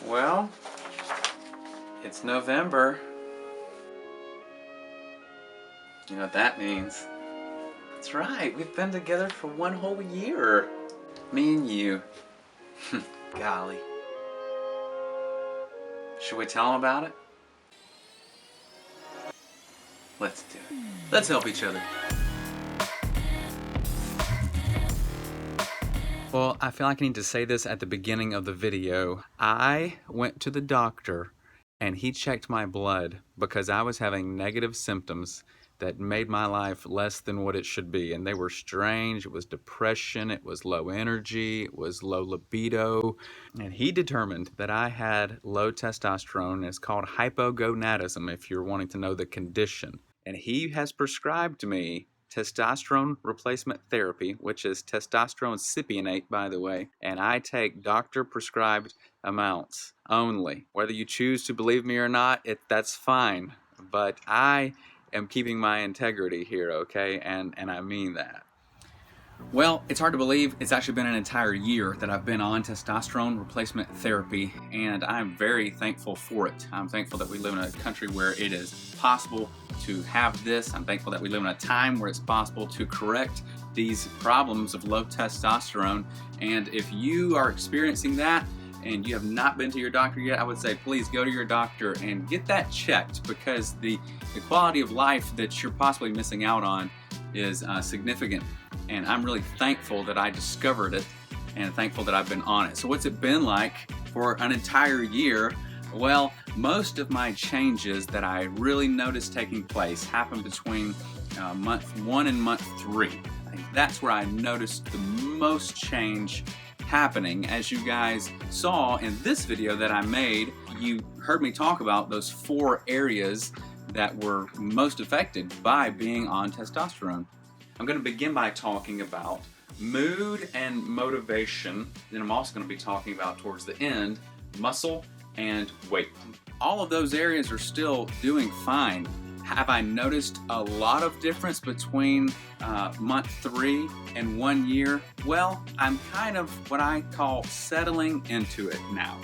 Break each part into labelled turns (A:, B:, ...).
A: Well, it's November. You know what that means? That's right, we've been together for one whole year. Me and you. Golly. Should we tell him about it? Let's do it. Let's help each other. Well, I feel like I need to say this at the beginning of the video. I went to the doctor and he checked my blood because I was having negative symptoms that made my life less than what it should be. And they were strange. It was depression, it was low energy, it was low libido. And he determined that I had low testosterone. It's called hypogonadism if you're wanting to know the condition. And he has prescribed to me testosterone replacement therapy, which is testosterone cypionate, by the way, and I take doctor prescribed amounts only. Whether you choose to believe me or not, that's fine, but I am keeping my integrity here, okay, and I mean that. Well, it's hard to believe it's actually been an entire year that I've been on testosterone replacement therapy, and I'm very thankful for it. I'm thankful that we live in a country where it is possible to have this. I'm thankful that we live in a time where it's possible to correct these problems of low testosterone. And if you are experiencing that and you have not been to your doctor yet, I would say please go to your doctor and get that checked, because the quality of life that you're possibly missing out on is significant. And I'm really thankful that I discovered it and thankful that I've been on it. So what's it been like for an entire year? Well, most of my changes that I really noticed taking place happened between month 1 and month 3. I think that's where I noticed the most change happening. As you guys saw in this video that I made, you heard me talk about those 4 areas that were most affected by being on testosterone. I'm going to begin by talking about mood and motivation. Then I'm also going to be talking about, towards the end, muscle and weight. All of those areas are still doing fine. Have I noticed a lot of difference between month 3 and 1 year? Well, I'm kind of what I call settling into it now.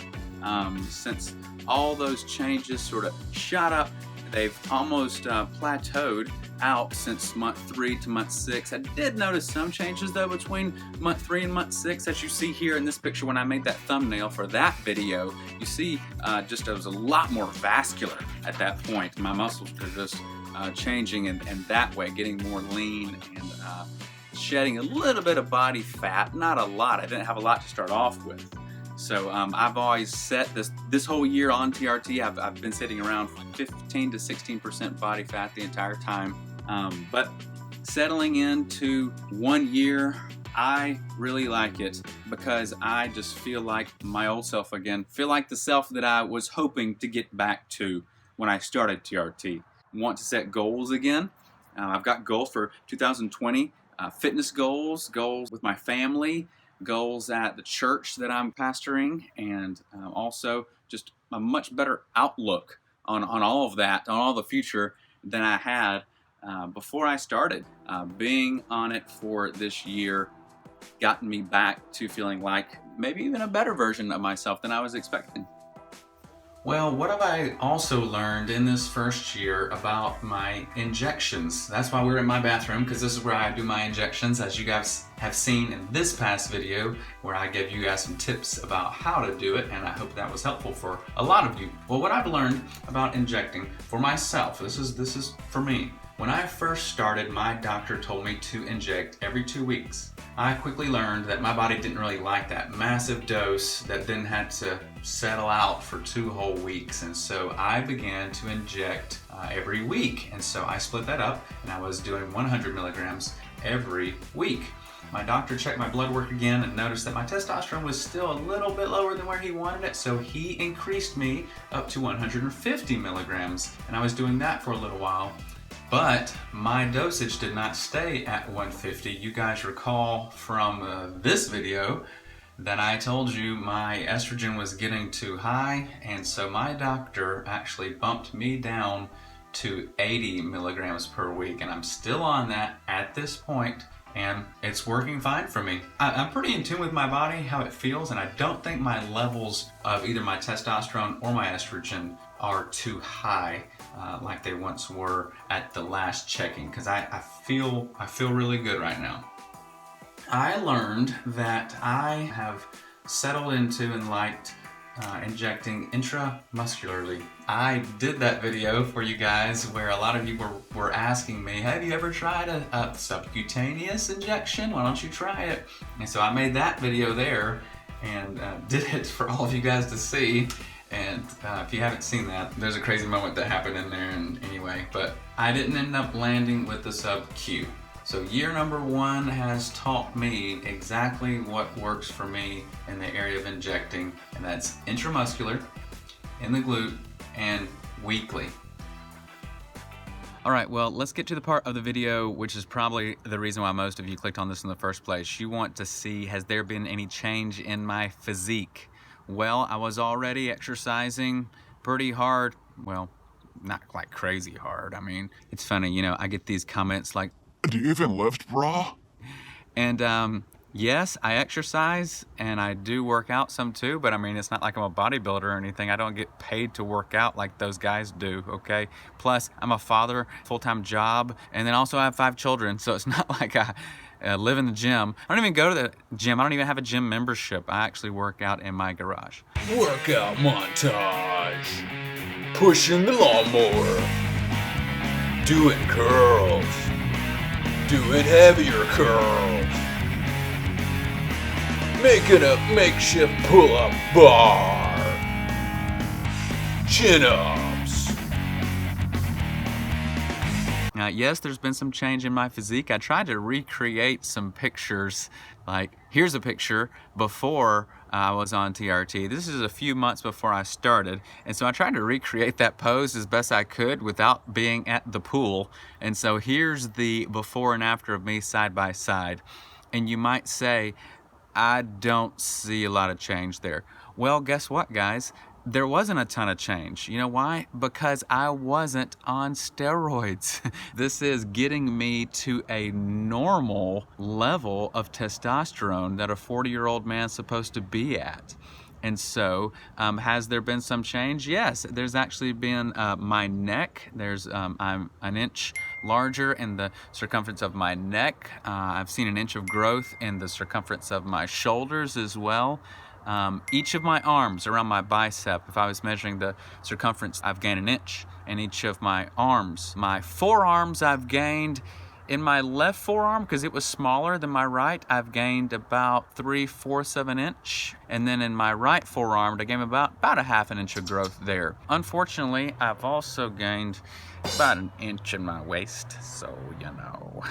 A: Since all those changes sort of shot up, they've almost plateaued out since month 3 to month 6. I did notice some changes though between month 3 and month 6, as you see here in this picture when I made that thumbnail for that video. You see just I was a lot more vascular at that point. My muscles were just changing and that way, getting more lean and shedding a little bit of body fat. Not a lot. I didn't have a lot to start off with. So I've always set this whole year on TRT, I've been sitting around 15 to 16% body fat the entire time. But settling into 1 year, I really like it because I just feel like my old self again. Feel like the self that I was hoping to get back to when I started TRT. Want to set goals again. I've got goals for 2020, fitness goals with my family, goals at the church that I'm pastoring, and also just a much better outlook on all of that, on all the future than I had before I started. Being on it for this year gotten me back to feeling like maybe even a better version of myself than I was expecting. Well, what have I also learned in this first year about my injections? That's why we're in my bathroom, because this is where I do my injections, as you guys have seen in this past video, where I gave you guys some tips about how to do it, and I hope that was helpful for a lot of you. Well, what I've learned about injecting for myself, this is for me. When I first started, my doctor told me to inject every 2 weeks. I quickly learned that my body didn't really like that massive dose that then had to settle out for 2 whole weeks, and so I began to inject every week, and so I split that up and I was doing 100 milligrams every week. My doctor checked my blood work again and noticed that my testosterone was still a little bit lower than where he wanted it, so he increased me up to 150 milligrams, and I was doing that for a little while. But my dosage did not stay at 150. You guys recall from this video that I told you my estrogen was getting too high, and so my doctor actually bumped me down to 80 milligrams per week, and I'm still on that at this point, and it's working fine for me. I'm pretty in tune with my body, how it feels, and I don't think my levels of either my testosterone or my estrogen are too high like they once were at the last checking, because I feel really good right now. I learned that I have settled into and liked injecting intramuscularly. I did that video for you guys where a lot of you were asking me, have you ever tried a subcutaneous injection? Why don't you try it? And so I made that video there and did it for all of you guys to see. And if you haven't seen that, there's a crazy moment that happened in there, and anyway, but I didn't end up landing with the sub-Q. So year number 1 has taught me exactly what works for me in the area of injecting, and that's intramuscular, in the glute, and weekly. All right, well, let's get to the part of the video which is probably the reason why most of you clicked on this in the first place. You want to see, has there been any change in my physique? Well, I was already exercising pretty hard. Well, not like crazy hard. I mean, it's funny, you know, I get these comments like,
B: do you even lift, brah?
A: And yes, I exercise and I do work out some too, but I mean, it's not like I'm a bodybuilder or anything. I don't get paid to work out like those guys do, okay? Plus, I'm a father, full-time job, and then also I have 5 children, so it's not like I live in the gym. I don't even go to the gym. I don't even have a gym membership. I actually work out in my garage.
C: Workout montage. Pushing the lawnmower. Doing curls. Doing heavier curls. Making a makeshift pull-up bar. Chin-ups.
A: Now, yes, there's been some change in my physique. I tried to recreate some pictures. Like, here's a picture before I was on TRT. This is a few months before I started. And so I tried to recreate that pose as best I could without being at the pool. And so here's the before and after of me side by side. And you might say, I don't see a lot of change there. Well, guess what, guys? There wasn't a ton of change. You know why? Because I wasn't on steroids. This is getting me to a normal level of testosterone that a 40-year-old man's supposed to be at. And so, has there been some change? Yes, there's actually been my neck. I'm an inch larger in the circumference of my neck. I've seen an inch of growth in the circumference of my shoulders as well. Each of my arms around my bicep, if I was measuring the circumference, I've gained an inch. In each of my arms, my forearms, I've gained, in my left forearm, because it was smaller than my right, I've gained about 3/4 of an inch. And then in my right forearm, I gained about a half an inch of growth there. Unfortunately, I've also gained about an inch in my waist, so you know,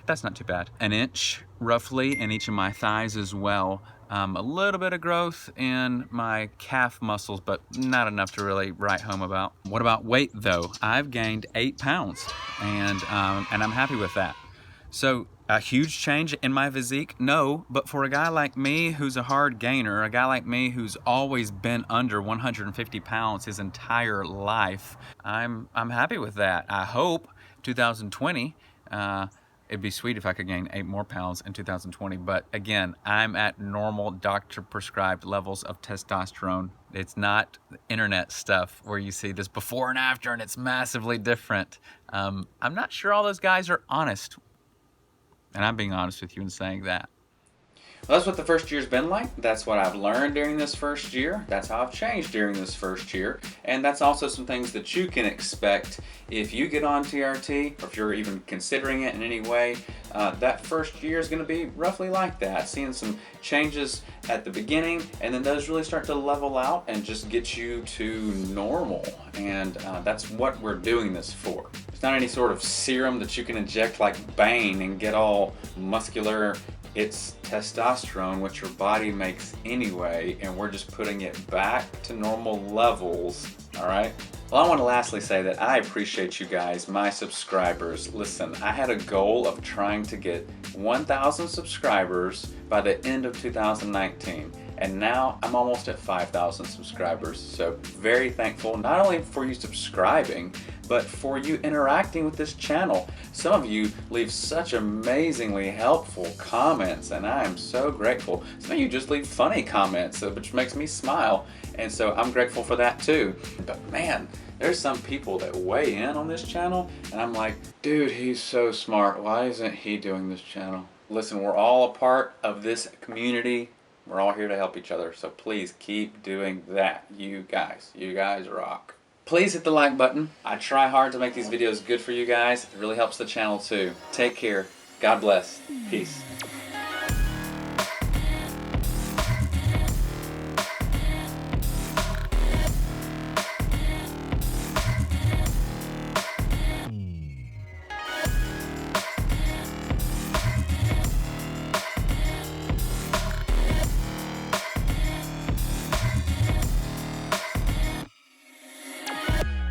A: that's not too bad. An inch, roughly, in each of my thighs as well. A little bit of growth in my calf muscles, but not enough to really write home about. What about weight, though? I've gained 8 pounds, and I'm happy with that. So, a huge change in my physique? No, but for a guy like me who's a hard gainer, a guy like me who's always been under 150 pounds his entire life, I'm happy with that. I hope 2020, it'd be sweet if I could gain 8 more pounds in 2020, but again, I'm at normal doctor-prescribed levels of testosterone. It's not internet stuff where you see this before and after and it's massively different. I'm not sure all those guys are honest, and I'm being honest with you in saying that. Well, that's what the first year's been like. That's what I've learned during this first year. That's how I've changed during this first year. And that's also some things that you can expect if you get on TRT, or if you're even considering it in any way. That first year is going to be roughly like that. Seeing some changes at the beginning, and then those really start to level out and just get you to normal. And that's what we're doing this for. It's not any sort of serum that you can inject like Bane and get all muscular. It's testosterone, which your body makes anyway, and we're just putting it back to normal levels, all right? Well, I want to lastly say that I appreciate you guys, my subscribers. Listen, I had a goal of trying to get 1,000 subscribers by the end of 2019, and now I'm almost at 5,000 subscribers. So very thankful, not only for you subscribing, but for you interacting with this channel. Some of you leave such amazingly helpful comments, and I am so grateful. Some of you just leave funny comments, which makes me smile, and so I'm grateful for that too. But man, there's some people that weigh in on this channel, and I'm like, dude, he's so smart. Why isn't he doing this channel? Listen, we're all a part of this community. We're all here to help each other, so please keep doing that. You guys rock. Please hit the like button. I try hard to make these videos good for you guys. It really helps the channel too. Take care. God bless. Peace.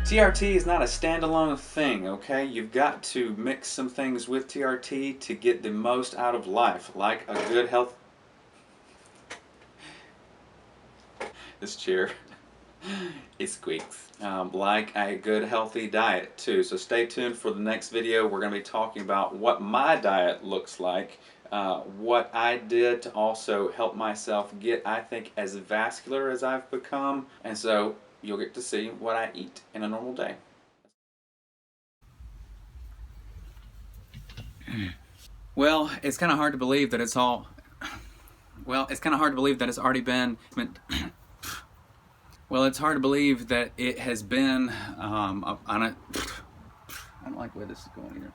A: TRT is not a standalone thing, okay? You've got to mix some things with TRT to get the most out of life, like a good health... This chair, it squeaks. Like a good healthy diet too. So stay tuned for the next video. We're going to be talking about what my diet looks like, what I did to also help myself get, I think, as vascular as I've become. And so you'll get to see what I eat in a normal day. Well, it's kind of hard to believe that it's all... Well, it's kind of hard to believe that it's already been... Well, it's hard to believe that it has been on a... I don't like the way this is going either.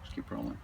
A: Just keep rolling.